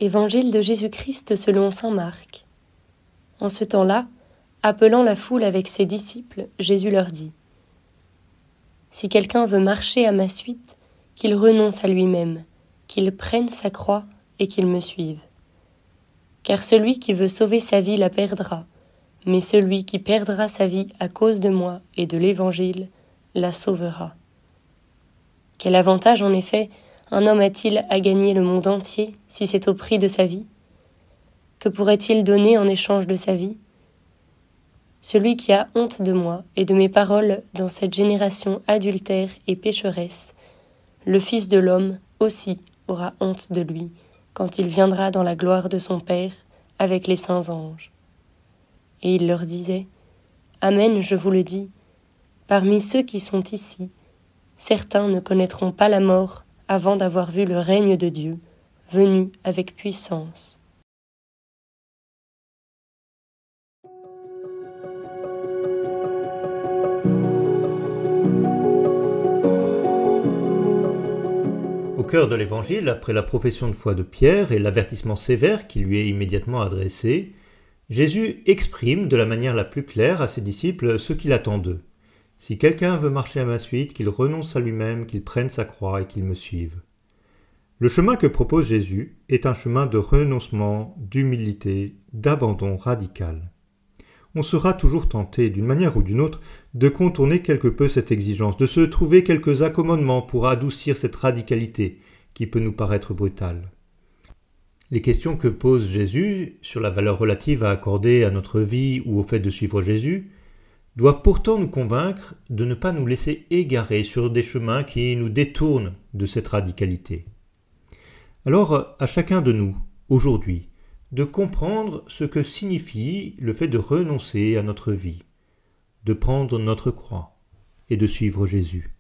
Évangile de Jésus-Christ selon saint Marc. En ce temps-là, appelant la foule avec ses disciples, Jésus leur dit : « Si quelqu'un veut marcher à ma suite, qu'il renonce à lui-même, qu'il prenne sa croix et qu'il me suive. Car celui qui veut sauver sa vie la perdra, mais celui qui perdra sa vie à cause de moi et de l'Évangile la sauvera. Quel avantage en effet un homme a-t-il à gagner le monde entier si c'est au prix de sa vie ? Que pourrait-il donner en échange de sa vie ? Celui qui a honte de moi et de mes paroles dans cette génération adultère et pécheresse, le Fils de l'homme aussi aura honte de lui quand il viendra dans la gloire de son Père avec les saints anges. » Et il leur disait : « Amen, je vous le dis, parmi ceux qui sont ici, certains ne connaîtront pas la mort avant d'avoir vu le règne de Dieu, venu avec puissance. » Au cœur de l'Évangile, après la profession de foi de Pierre et l'avertissement sévère qui lui est immédiatement adressé, Jésus exprime de la manière la plus claire à ses disciples ce qu'il attend d'eux. Si quelqu'un veut marcher à ma suite, qu'il renonce à lui-même, qu'il prenne sa croix et qu'il me suive. Le chemin que propose Jésus est un chemin de renoncement, d'humilité, d'abandon radical. On sera toujours tenté, d'une manière ou d'une autre, de contourner quelque peu cette exigence, de se trouver quelques accommodements pour adoucir cette radicalité qui peut nous paraître brutale. Les questions que pose Jésus sur la valeur relative à accorder à notre vie ou au fait de suivre Jésus doivent pourtant nous convaincre de ne pas nous laisser égarer sur des chemins qui nous détournent de cette radicalité. Alors, à chacun de nous, aujourd'hui, de comprendre ce que signifie le fait de renoncer à notre vie, de prendre notre croix et de suivre Jésus.